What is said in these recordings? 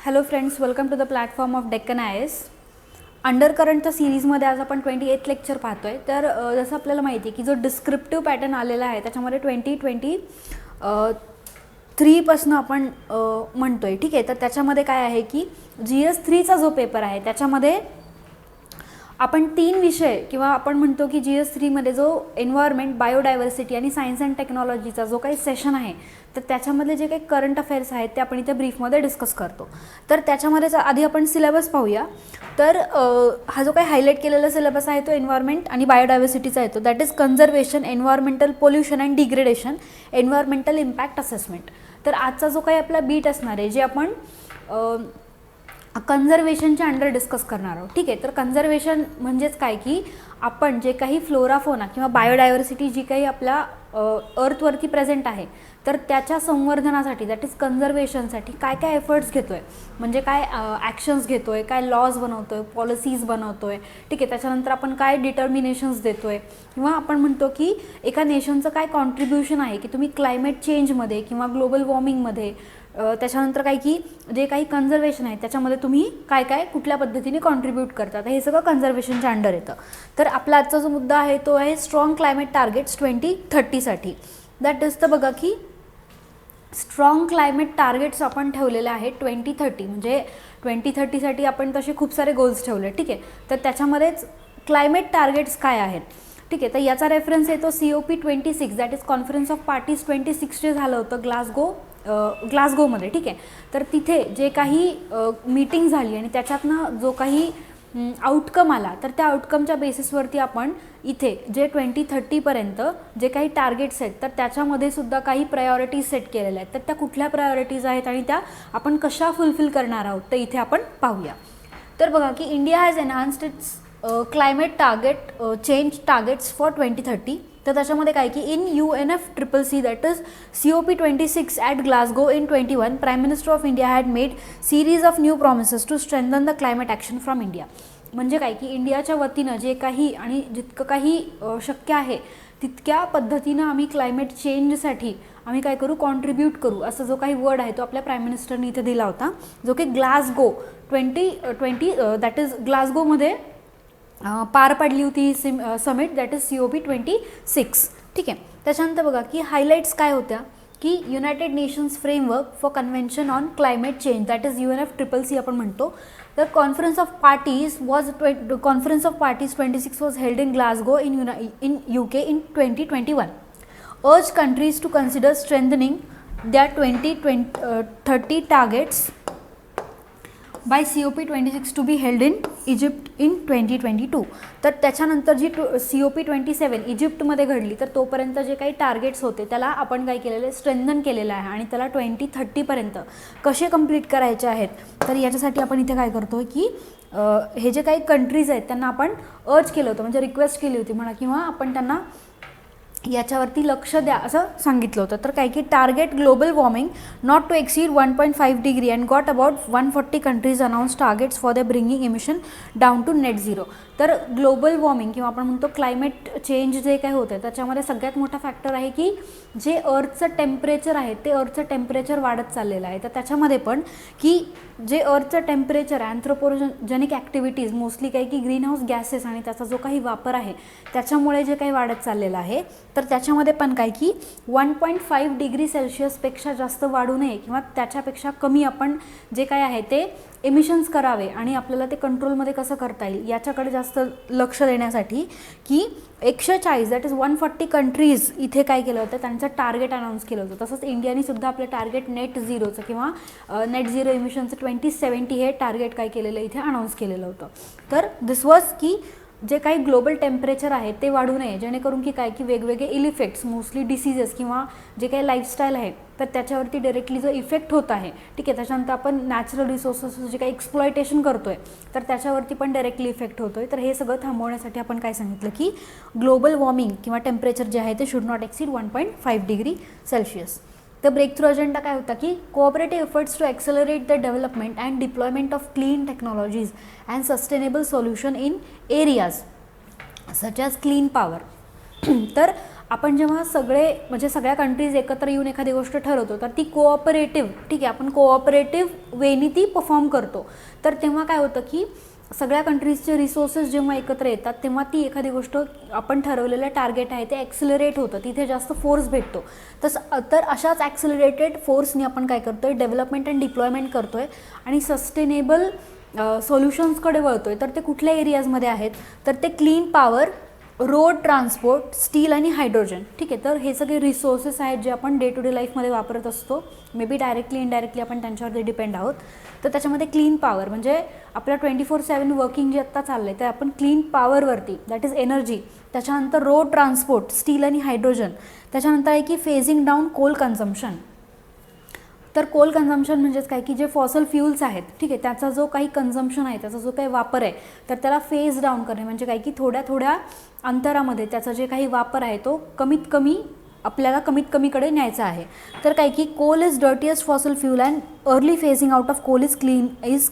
Hello friends, welcome to the platform of Deccan IAS. Under करंटच्या सिरीजमध्ये आज आपण 28th लेक्चर पाहतो आहे. तर जसं आपल्याला माहिती आहे की जो डिस्क्रिप्टिव्ह पॅटर्न आलेला आहे त्याच्यामध्ये 2023पासून आपण म्हणतो आहे. ठीक आहे, तर त्याच्यामध्ये काय आहे की GS3चा जो पेपर आहे त्याच्यामध्ये आपण 3 विषय किंवा आपण म्हणतो की GS3मध्ये जो एन्व्हायरमेंट, बायोडायव्हर्सिटी आणि सायन्स अँड टेक्नॉलॉजीचा जो काही सेशन आहे तर त्याच्यामधले जे काही करंट अफेअर्स आहेत ते आपण इथे ब्रीफमध्ये डिस्कस करतो. तर त्याच्यामध्येच आधी आपण सिलेबस पाहूया. तर हा जो काही हायलाईट केलेला सिलेबस आहे तो एन्व्हायरमेंट आणि बायोडायव्हर्सिटीचा येतो. That is conservation, environmental pollution and degradation, environmental impact assessment. तर आजचा जो काही आपला बीट असणार आहे जे आपण कन्झर्वेशनच्या अंडर डिस्कस करणार आहोत. ठीक आहे, तर कन्झर्वेशन म्हणजेच काय की आपण जे काही फ्लोराफोना किंवा बायोडायव्हर्सिटी जी काही आपल्या अर्थवरती प्रेझेंट आहे तर त्याच्या संवर्धनासाठी, दॅट इज कन्झर्वेशनसाठी काय काय एफर्ट्स घेतो आहे, म्हणजे काय ॲक्शन्स घेतो आहे, काय लॉज बनवतो आहे, पॉलिसीज बनवतो आहे. ठीक आहे, त्याच्यानंतर आपण काय डिटर्मिनेशन्स देतो आहे किंवा आपण म्हणतो की एका नेशनचं काय कॉन्ट्रीब्युशन आहे की तुम्ही क्लायमेट चेंजमध्ये किंवा ग्लोबल वॉर्मिंगमध्ये, त्याच्यानंतर काय की जे काही कन्झर्वेशन आहे त्याच्यामध्ये तुम्ही काय काय कुठल्या पद्धतीने कॉन्ट्रीब्यूट करतात, हे सगळं कन्झर्वेशनच्या अंडर येतं. तर आपला आजचा जो मुद्दा आहे तो आहे स्ट्रॉंग क्लायमेट टार्गेट्स 2030साठी. दॅट इज तर बघा की स्ट्रॉंग क्लायमेट टार्गेट्स आपण ठेवलेले आहेत 2030, म्हणजे 2030साठी आपण तसे खूप सारे गोल्स ठेवले. ठीक आहे, तर त्याच्यामध्येच क्लायमेट टार्गेट्स काय आहेत. ठीक आहे, तर याचा रेफरन्स येतो COP26, that is conference of parties 26 जे झालं होतं ग्लासगोमध्ये. ठीक आहे, तर तिथे जे काही मीटिंग झाली आणि त्याच्यातनं जो काही आउटकम आला तर त्या आउटकमच्या बेसिसवरती आपण इथे जे 2030पर्यंत जे काही टार्गेट्स आहेत तर त्याच्यामध्ये सुद्धा काही प्रायोरिटीज सेट केलेल्या आहेत. तर त्या कुठल्या प्रायोरिटीज आहेत आणि त्या आपण कशा फुलफिल करणार आहोत ते इथे आपण पाहूया. तर बघा की India has enhanced its climate target change targets for 2030. तर त्याच्यामध्ये काय की in UNFCCC, that is COP26 at Glasgow in 21, prime minister of India had made series of new promises to strengthen the climate action from India. म्हणजे काय की इंडियाच्या वतीनं जे काही आणि जितकं काही शक्य आहे तितक्या पद्धतीनं आम्ही क्लायमेट चेंजसाठी आम्ही काय करू, कॉन्ट्रीब्यूट करू, असा जो काही वर्ड आहे तो आपल्या प्राईम मिनिस्टरनी इथे दिला होता, जो की ग्लासगो 2020 दॅट इज ग्लासगोमध्ये पार पडली होती समिट, दॅट इज COP26. ठीक आहे, त्याच्यानंतर बघा की हायलाईट्स काय होत्या की United Nations framework for convention on climate change, that is UNFCCC आपण म्हणतो. तर conference of parties 26 was held in Glasgow in UK in 2021. Urge countries to consider strengthening their 2030 targets by COP26 to be held in Egypt in 2022. तर त्याच्यानंतर जी COP27 इजिप्तमध्ये घडली तर तोपर्यंत जे काही टार्गेट्स होते त्याला आपण काय केलेलं आहे, स्ट्रेंथन केलेलं आहे आणि त्याला 2030पर्यंत कसे कंप्लीट करायचे आहेत. तर याच्यासाठी आपण इथे काय करतो आहे की हे जे काही कंट्रीज आहेत त्यांना आपण अर्ज केलं होतं, म्हणजे रिक्वेस्ट केली होती म्हणा, किंवा आपण त्यांना याच्यावरती लक्ष द्या असं सांगितलं होतं. तर काय की target global warming not to exceed 1.5 degree and got about 140 countries announce targets for the bringing emission down to net zero. तर ग्लोबल वॉर्मिंग किंवा आपण म्हणतो क्लायमेट चेंज जे काही होतं त्याच्यामध्ये सगळ्यात मोठा फॅक्टर आहे की जे अर्थचं टेम्परेचर आहे ते अर्थचं टेम्परेचर वाढत चाललेलं आहे. तर त्याच्यामध्ये पण की जे अर्थचं टेम्परेचर आहे, अँथ्रोपोजेनिक ॲक्टिव्हिटीज मोस्टली काही की ग्रीन हाऊस गॅसेस आणि त्याचा जो काही वापर आहे त्याच्यामुळे जे काही वाढत चाललेलं आहे तर त्याच्यामध्ये पण काय की 1.5 डिग्री सेल्सिअसपेक्षा जास्त वाढू नये किंवा त्याच्यापेक्षा कमी आपण जे काय आहे ते एमिशन्स करावे आणि आपल्याला ते कंट्रोलमध्ये कसं करता येईल याच्याकडे जास्त लक्ष देण्यासाठी की 140 दॅट इज 140 कंट्रीज इथे काय केलं होतं, त्यांचं टार्गेट अनाऊन्स केलं होतं. तसंच इंडियाने सुद्धा आपलं टार्गेट नेट झिरोचं किंवा नेट झिरो एमिशनचं 2070 हे टार्गेट काय केलेलं इथे अनाऊन्स केलेलं होतं. तर दिस वॉज की जे काही ग्लोबल टेम्परेचर आहे ते वाढू नये, जेणेकरून की काय की वेगवेगळे इल इफेक्ट्स मोस्टली डिसीजेस किंवा जे काही लाईफस्टाईल आहे तर त्याच्यावरती डायरेक्टली जो इफेक्ट होत आहे. ठीक आहे, त्याच्यानंतर आपण नॅचरल रिसोर्सेस जे काही एक्सप्लॉयटेशन करतो आहे तर त्याच्यावरती पण डायरेक्टली इफेक्ट होतो आहे. तर हे सगळं थांबवण्यासाठी आपण काय सांगितलं की ग्लोबल वॉर्मिंग किंवा टेम्परेचर जे आहे ते should not exceed 1.5 degree Celsius. तर ब्रेक थ्रू अजेंडा काय होता की cooperative efforts to accelerate the development and deployment of clean technologies and sustainable solution in areas such as clean power. तर आपण जेव्हा सगळ्या कंट्रीज एकत्र येऊन एखादी गोष्ट ठरवतो तर ती कोऑपरेटिव्ह, ठीक आहे, आपण कोऑपरेटिव्ह वेनी ती परफॉर्म करतो. तर तेव्हा काय होतं की सगळ्या कंट्रीजचे रिसोर्सेस जेव्हा एकत्र येतात तेव्हा ती एखादी गोष्ट आपण ठरवलेलं टार्गेट आहे ते ॲक्सिलरेट होतं, तिथे जास्त फोर्स भेटतो. तर अशाच ॲक्सिलरेटेड फोर्सनी आपण काय करतो आहे, डेव्हलपमेंट अँड डिप्लॉयमेंट करतो आहे आणि सस्टेनेबल सोल्युशन्सकडे वळतो आहे. तर ते कुठल्या एरियाजमध्ये आहेत, तर ते clean power, road transport, steel आणि हायड्रोजन, ठीक आहे. तर हे सगळे रिसोर्सेस आहेत जे आपण डे टू डे लाईफमध्ये वापरत असतो, मे बी डायरेक्टली इनडायरेक्टली आपण त्यांच्यावरती डिपेंड आहोत. तर त्याच्यामध्ये क्लीन पॉवर म्हणजे आपलं 24/7 वर्किंग जे आत्ता चाललं आहे ते आपण क्लीन पॉवरवरती, दॅट इज एनर्जी. त्याच्यानंतर रोड ट्रान्सपोर्ट, स्टील आणि हायड्रोजन. त्याच्यानंतर आहे की फेजिंग डाऊन कोल कन्झम्पशन. तर कोल कन्झम्पशन म्हणजेच काय की जे फॉसल फ्युल्स आहेत, ठीक आहे, त्याचा जो काही कन्झम्पशन आहे, त्याचा जो काही वापर आहे, तर त्याला फेज डाऊन करणे म्हणजे काय की थोड्या थोड्या अंतरामध्ये त्याचा जे काही वापर आहे तो आपल्याला कमीत कमीकडे न्यायचा आहे. तर काय की coal is dirtiest fossil fuel and early phasing out of coal is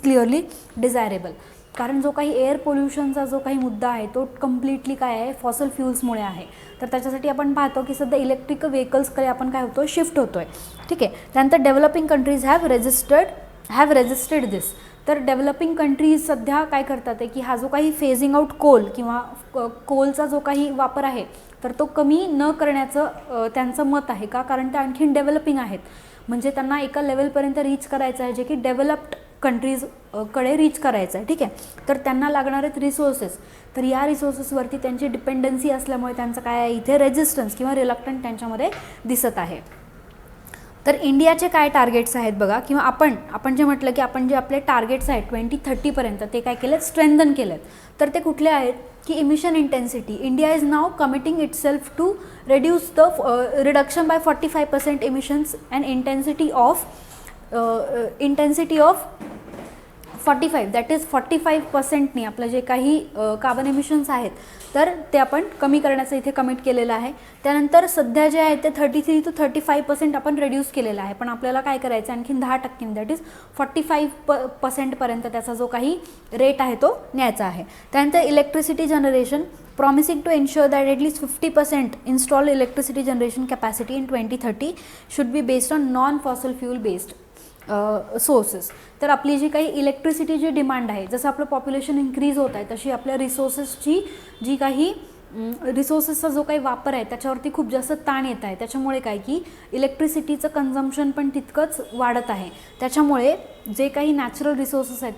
clearly desirable. कारण जो काही एअर पोल्युशनचा जो काही मुद्दा आहे तो कम्प्लिटली काय आहे, फॉसल फ्युल्समुळे आहे. तर त्याच्यासाठी आपण पाहतो की सध्या इलेक्ट्रिक व्हेकल्सकडे आपण काय होतो, शिफ्ट होतो आहे, ठीक आहे. त्यानंतर डेव्हलपिंग कंट्रीज हॅव रेजिस्टेड दिस. तर डेव्हलपिंग कंट्रीज सध्या काय करतात आहे की हा जो काही फेजिंग आउट कोल किंवा कोलचा जो काही वापर आहे तर तो कमी न करण्याचं त्यांचं मत आहे. का? कारण ते आणखीन डेव्हलपिंग आहेत, म्हणजे त्यांना एका लेवलपर्यंत रीच करायचं आहे जे की डेव्हलप्ड कंट्रीजकडे रीच करायचं आहे, ठीक आहे. तर त्यांना लागणारे रिसोर्सेस, तर या रिसोर्सेसवरती त्यांची डिपेंडन्सी असल्यामुळे त्यांचं काय आहे, इथे रेजिस्टन्स किंवा रिलक्टंट त्यांच्यामध्ये दिसत आहे. तर इंडियाचे काय टार्गेट्स आहेत बघा, किंवा आपण जे म्हटलं की आपण जे आपले टार्गेट्स आहेत 2030पर्यंत ते काय केलेत, स्ट्रेंथन केलेत. तर ते कुठले आहेत की emission intensity. India is now committing itself to reduce the reduction by 45% emissions and intensity of 45, that is 45%नी आपलं जे काही कार्बन एमिशन्स आहेत तर ते आपण कमी करण्याचं इथे कमिट केलेलं आहे. त्यानंतर सध्या जे आहे ते 33 to 35% आपण रिड्यूस केलेलं आहे, पण आपल्याला काय करायचं आणखीन 10%, दॅट इज 45% त्याचा जो काही रेट आहे तो न्यायचा आहे. त्यानंतर electricity generation, promising to ensure that at least 50% installed electricity generation capacity in 2030 should be based on non-fossil fuel based sources. तर आपली जी काही इलेक्ट्रिसिटी जी डिमांड आहे, जसं आपलं पॉप्युलेशन इन्क्रीज होत आहे तशी आपल्या रिसोर्सेसची जी काही रिसोर्सेसचा जो काही वापर आहे त्याच्यावरती खूप जास्त ताण येत आहे. त्याच्यामुळे काय की इलेक्ट्रिसिटीचं कन्झम्पशन पण तितकंच वाढत आहे. त्याच्यामुळे जे काही नॅचरल रिसोर्सेस आहेत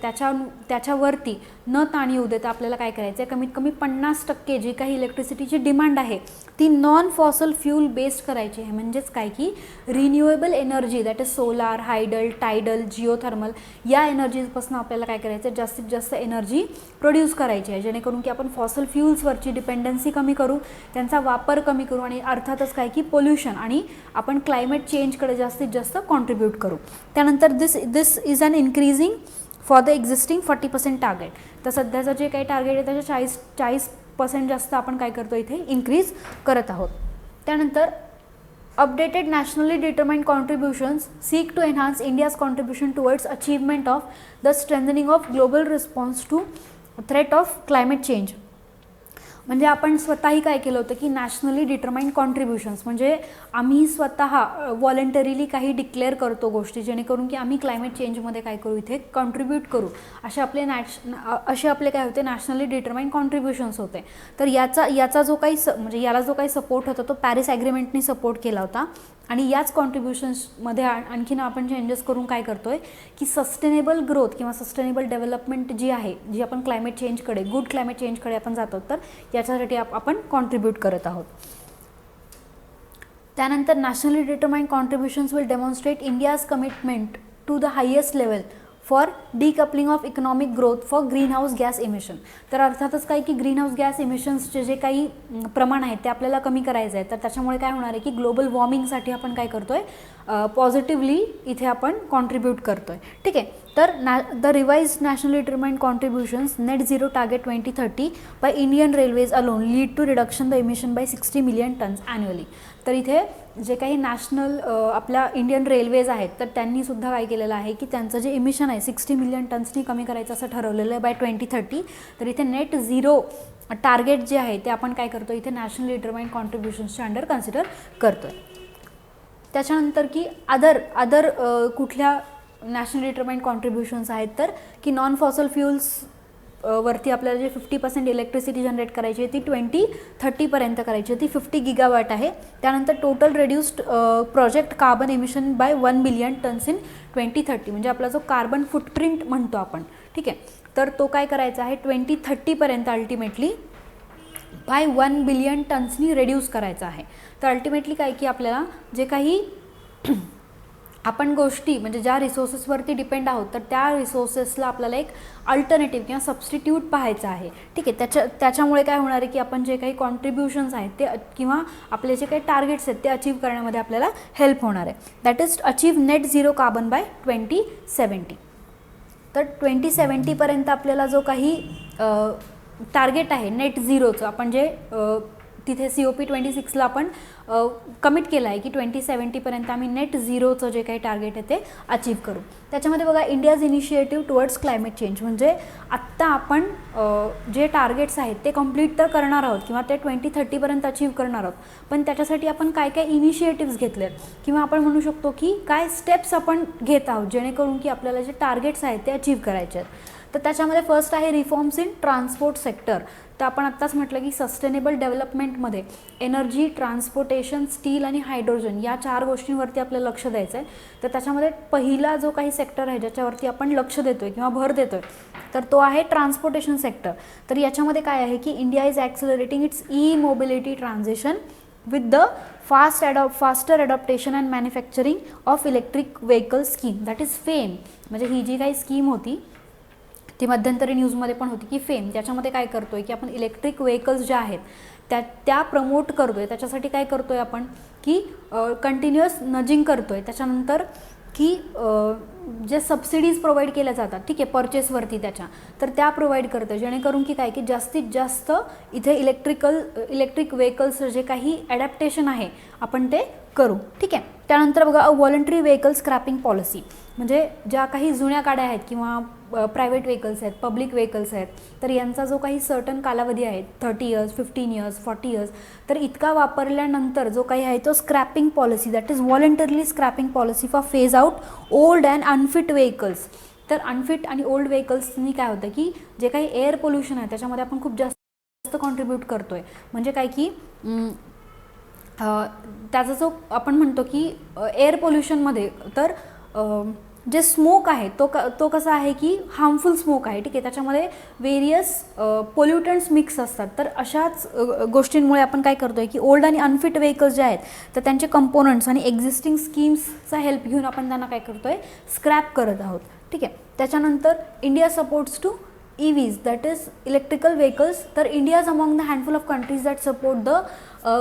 त्याच्यावरती न ताण येऊ देता आपल्याला काय करायचं आहे, कमीत कमी 50% जी काही इलेक्ट्रिसिटीची डिमांड आहे ती नॉन फॉसल फ्यूल बेस्ड करायची आहे. म्हणजेच काय की renewable energy, that is solar, hydel, tidal, geothermal, या एनर्जीजपासून आपल्याला काय करायचं आहे, जास्तीत जास्त एनर्जी प्रोड्यूस करायची आहे, जेणेकरून की आपण फॉसल फ्यूल्सवरची डिपेंडन्सी कमी करू, त्यांचा वापर कमी करू आणि अर्थातच काय की पोल्युशन आणि आपण क्लायमेट चेंजकडे जास्तीत जास्त कॉन्ट्रीब्यूट करू. त्यानंतर this is an increasing for the existing 40% target. तर सध्याचं जे काही टार्गेट आहे त्याच्या 40% जास्त आपण काय करतो इथे इन्क्रीज करत आहोत. त्यानंतर updated nationally determined contributions seek to enhance India's contribution towards achievement of the strengthening of global response to threat of climate change. म्हणजे आपण स्वतःही काय केलं होतं की नॅशनली डिटरमाइंड कॉन्ट्रीब्युशन्स म्हणजे आम्ही स्वतः व्हॉलेंटरीली काही डिक्लेअर करतो गोष्टी, जेणेकरून की आम्ही क्लायमेट चेंजमध्ये काय करू, इथे कॉन्ट्रीब्यूट करू, असे आपले काय होते नॅशनली डिटरमाइंड कॉन्ट्रीब्युशन्स होते. तर याचा जो काही म्हणजे याला जो काही सपोर्ट होता तो पॅरिस ॲग्रीमेंटनी सपोर्ट केला होता. आणि याच कॉन्ट्रीब्युशन्समध्ये आणखीन आपण चेंजेस करून काय करतो आहे की सस्टेनेबल ग्रोथ किंवा सस्टेनेबल डेव्हलपमेंट जी आहे, जी आपण क्लायमेट चेंजकडे, गुड क्लायमेट चेंजकडे आपण जातो, तर याच्यासाठी आपण कॉन्ट्रीब्यूट करत आहोत. त्यानंतर nationally determined contributions will demonstrate India's commitment to the highest level for decoupling of economic growth for green house gas emission. तर अर्थातच काय की ग्रीन हाऊस गॅस इमिशन्सचे जे काही प्रमाण आहे ते आपल्याला कमी करायचं आहे. तर त्याच्यामुळे काय होणार आहे की ग्लोबल वॉर्मिंगसाठी आपण काय करतो आहे, पॉझिटिव्हली इथे आपण कॉन्ट्रीब्यूट करतो आहे, ठीक आहे. तर the revise nationally determined contributions net zero target 2030 by Indian railways alone lead to reduction the emission by 60 million tons annually. तर इथे जे काही नॅशनल आपल्या इंडियन रेल्वेज आहेत तर त्यांनीसुद्धा काय केलेलं आहे की त्यांचं जे इमिशन आहे 60 मिलियन टन्सनी कमी करायचं असं ठरवलेलं आहे बाय 2030. तर इथे नेट झिरो टार्गेट जे आहे ते आपण काय करतो इथे नॅशनल डिटरमाइंड कॉन्ट्रीब्युशन्सच्या अंडर कन्सिडर करतो आहे. त्याच्यानंतर की अदर कुठल्या नॅशनल डिटरमाइंड कॉन्ट्रीब्युशन्स आहेत तर की नॉन फॉसल फ्युल्स वरती आपल्याला जे 50% इलेक्ट्रिसिटी जनरेट करायची आहे ती 2030पर्यंत करायची आहे, ती 50 गिगावॅट आहे. त्यानंतर total reduced project carbon emission by 1 billion tonnes in 2030, म्हणजे आपला जो कार्बन फुटप्रिंट म्हणतो आपण, ठीक आहे, तर तो काय करायचा आहे 2030पर्यंत अल्टिमेटली बाय 1 बिलियन टन्सनी रिड्यूस करायचा आहे. तर अल्टिमेटली काय की आपल्याला जे काही आपण गोष्टी म्हणजे ज्या रिसोर्सेसवरती डिपेंड आहोत तर त्या रिसोर्सेसला आपल्याला एक अल्टरनेटिव्ह किंवा सबस्टिट्यूट पाहायचं आहे, ठीक आहे. त्याच्यामुळे काय होणार आहे की आपण जे काही कॉन्ट्रीब्युशन्स आहेत ते किंवा आपले जे काही टार्गेट्स आहेत ते अचीव करण्यामध्ये आपल्याला हेल्प होणार आहे. That is achieve net zero carbon bye 2070. तर 2070पर्यंत आपल्याला जो काही टार्गेट आहे नेट झिरोचं, आपण जे तिथे COP 26ला आपण कमिट केलं आहे की 2070पर्यंत आम्ही नेट झिरोचं जे काही टार्गेट आहे ते अचीव करू. त्याच्यामध्ये बघा India's initiative towards climate change, म्हणजे आत्ता आपण जे टार्गेट्स आहेत ते कंप्लीट तर करणार आहोत किंवा ते 2030पर्यंत अचीव करणार आहोत, पण त्याच्यासाठी आपण काय काय इनिशिएटिव्स घेतले आहेत किंवा आपण म्हणू शकतो की काय स्टेप्स आपण घेत आहोत जेणेकरून की आपल्याला जे टार्गेट्स आहेत ते अचीव करायचे आहेत. तर त्याच्यामध्ये फर्स्ट आहे रिफॉर्म्स इन ट्रान्सपोर्ट सेक्टर. तर आपण आत्ताच म्हटलं की सस्टेनेबल डेव्हलपमेंटमध्ये एनर्जी, ट्रान्सपोर्टेशन, स्टील आणि हायड्रोजन या 4 गोष्टींवरती आपल्याला लक्ष द्यायचं आहे. तर त्याच्यामध्ये पहिला जो काही सेक्टर आहे ज्याच्यावरती आपण लक्ष देतो आहे किंवा भर देतो आहे तर तो आहे ट्रान्सपोर्टेशन सेक्टर. तर याच्यामध्ये काय आहे की India is accelerating its mobility transition with the faster adoption and manufacturing of electric vehicle scheme, that is FAME. म्हणजे ही जी काही स्कीम होती ती मध्यंतरी न्यूजमध्ये पण होती की फेम, त्याच्यामध्ये काय करतो आहे की आपण इलेक्ट्रिक व्हेकल्स ज्या आहेत त्या प्रमोट करतो आहे. त्याच्यासाठी काय करतो आहे आपण की कंटिन्युअस नजिंग करतो आहे. त्याच्यानंतर की जे सबसिडीज प्रोव्हाइड केल्या जातात, ठीक आहे, परचेसवरती त्याच्या, तर त्या प्रोव्हाइड करतं जेणेकरून की काय की जास्तीत जास्त इथे इलेक्ट्रिक व्हेकल्स जे काही ॲडॅप्टेशन आहे आपण ते करू, ठीक आहे. त्यानंतर बघा व्हॉलंटरी व्हेकल स्क्रॅपिंग पॉलिसी, म्हणजे ज्या काही जुन्या गाड्या आहेत किंवा प्रायव्हेट व्हेकल्स आहेत, पब्लिक व्हेकल्स आहेत, तर यांचा जो काही सर्टन कालावधी आहे 30 इयर्स, 15 इयर्स, 40 इयर्स, तर इतका वापरल्यानंतर जो काही आहे तो scrapping policy, that is voluntarily scrapping policy for phase out old and unfit vehicles. तर अनफिट आणि ओल्ड व्हेकल्सनी काय होतं की जे काही एअर पोल्युशन आहे त्याच्यामध्ये आपण खूप जास्त कॉन्ट्रीब्यूट करतो आहे. म्हणजे काय की त्याचा जो आपण म्हणतो की एअर पोल्युशनमध्ये तर जे स्मोक आहे तो कसा आहे की हार्मफुल स्मोक आहे, ठीक आहे. त्याच्यामध्ये वेरियस पोल्युटंट्स मिक्स असतात. तर अशाच गोष्टींमुळे आपण काय करतो आहे की ओल्ड आणि अनफिट व्हेकल्स जे आहेत तर त्यांचे कंपोनंट्स आणि एक्झिस्टिंग स्कीम्सचा हेल्प घेऊन आपण त्यांना काय करतो आहे स्क्रॅप करत आहोत, ठीक आहे. त्याच्यानंतर India supports to EVs, that is electrical vehicles. तर India is among the handful of countries that support the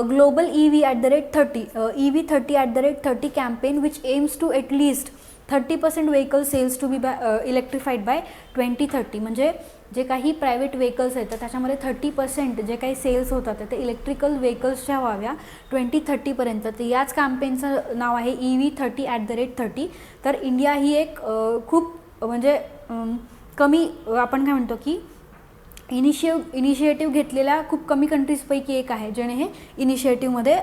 global EV @30 campaign which aims to at least 30% vehicle sales to be electrified by 2030. म्हणजे जे काही private vehicles आहेत तर त्याच्यामध्ये 30% जे काही cells होतात ते इलेक्ट्रिकल व्हेकल्सच्या व्हाव्या 2030पर्यंत. तर याच कॅम्पेनचं नाव आहे EV30 @30. तर इंडिया ही एक खूप म्हणजे कमी आपण काय म्हणतो की इनिशिएटिव्ह घेतलेल्या खूप कमी कंट्रीजपैकी एक आहे ज्याने हे इनिशिएटिव्हमध्ये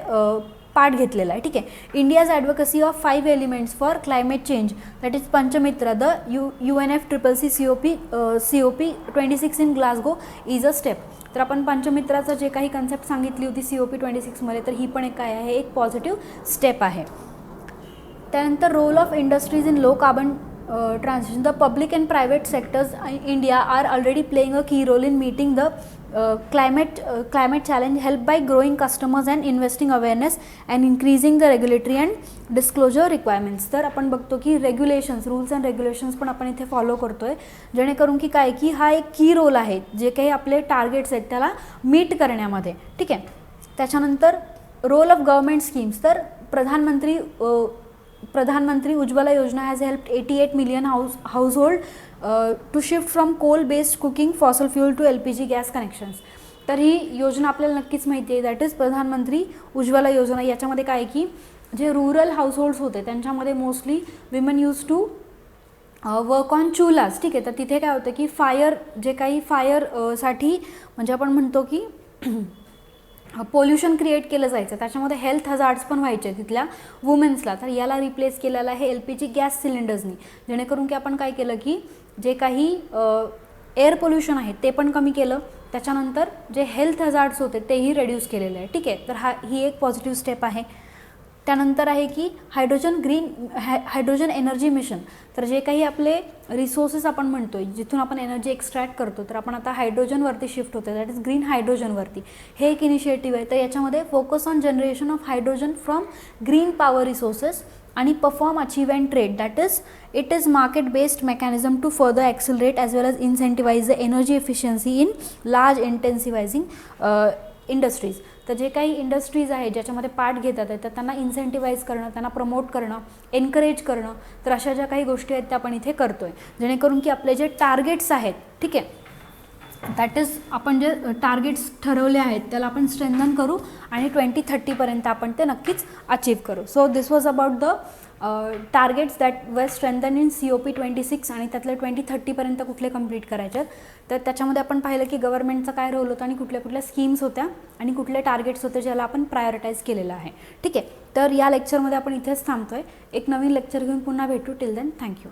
पार्ट घेतलेला आहे, ठीक आहे. India's advocacy of 5 elements for climate change, that is Panchamitra, the UNFCCC COP 26 in Glasgow is a step. तर आपण पंचमित्राचं जे काही कन्सेप्ट सांगितली होती COP 26मध्ये तर ही पण एक काय आहे एक पॉझिटिव्ह स्टेप आहे. त्यानंतर role of industries in low carbon transition. The public and private sectors in India are already playing a key role in meeting the climate challenge, helped by growing customers and investing awareness and increasing the regulatory and disclosure requirements. तर आपण बघतो की regulations, rules and regulations पण आपण इथे follow करतोय जेणेकरून की काय की हा एक की रोल आहे जे काही आपले टार्गेट्स आहेत त्याला मीट करण्यामध्ये, ठीक आहे. त्याच्यानंतर रोल ऑफ गव्हर्नमेंट स्कीम्स, तर Pradhan Mantri Ujjwala Yojana has helped 88 million household to shift from coal based cooking fossil fuel to LPG gas connections. तर ही योजना आपल्याला नक्कीच माहिती आहे, दॅट इज प्रधानमंत्री उज्ज्वला योजना. याच्यामध्ये काय की जे रुरल हाऊसहोल्ड्स होते त्यांच्यामध्ये mostly women use to work on चुलास, ठीक आहे. तर तिथे काय होतं की फायर, जे काही फायर साठी म्हणजे आपण म्हणतो की पोल्युशन क्रिएट केलं जायचं, त्याच्यामध्ये हेल्थ हजार्ड्स पण व्हायचे तिथल्या वुमेन्सला. तर याला रिप्लेस केलेलं आहे LPG गॅस सिलेंडर्सनी, जेणेकरून की आपण काय केलं की जे काही एअर पोल्युशन आहे ते पण कमी केलं, त्याच्यानंतर जे हेल्थ हजार्ड्स होते तेही रेड्यूस केलेले आहे, ठीक आहे. तर ही एक पॉझिटिव्ह स्टेप आहे. त्यानंतर आहे की हायड्रोजन एनर्जी मिशन. तर जे काही आपले रिसोर्सेस आपण म्हणतोय जिथून आपण एनर्जी एक्स्ट्रॅक्ट करतो, तर आपण आता हायड्रोजनवरती शिफ्ट होतो, दॅट इज ग्रीन हायड्रोजनवरती. हे एक इनिशिएटिव्ह आहे. तर याच्यामध्ये focus on generation of hydrogen from green power resources आणि perform, achieve and trade, that is it is market based mechanism to further accelerate as well as incentivise the energy efficiency in large intensivising industries. तर जे काही industries आहेत ज्याच्यामध्ये part घेतात आहे, तर त्यांना इन्सेंटिवाइज करणं, त्यांना प्रमोट करणं, एनकरेज करणं, तर अशा ज्या काही गोष्टी आहेत त्या आपण इथे करतो आहे, जेणेकरून की आपले जे टार्गेट्स आहेत, ठीक आहे, दॅट इज आपण जे टार्गेट्स ठरवले आहेत त्याला आपण स्ट्रेंथन करू आणि 2030पर्यंत आपण ते नक्कीच अचीव करू. So this was about the targets that वर स्ट्रेंथन इन COP26 आणि त्यातले 2030पर्यंत कुठले कंप्लीट करायचे आहेत. तर त्याच्यामध्ये आपण पाहिलं की गव्हर्नमेंटचा काय रोल होता आणि कुठल्या कुठल्या स्कीम्स होत्या आणि कुठले टार्गेट्स होते ज्याला आपण प्रायोरिटाईज केलेलं आहे, ठीक आहे. तर या लेक्चरमध्ये आपण इथेच थांबतो आहे. एक नवीन लेक्चर घेऊन पुन्हा भेटू. Till then thank you.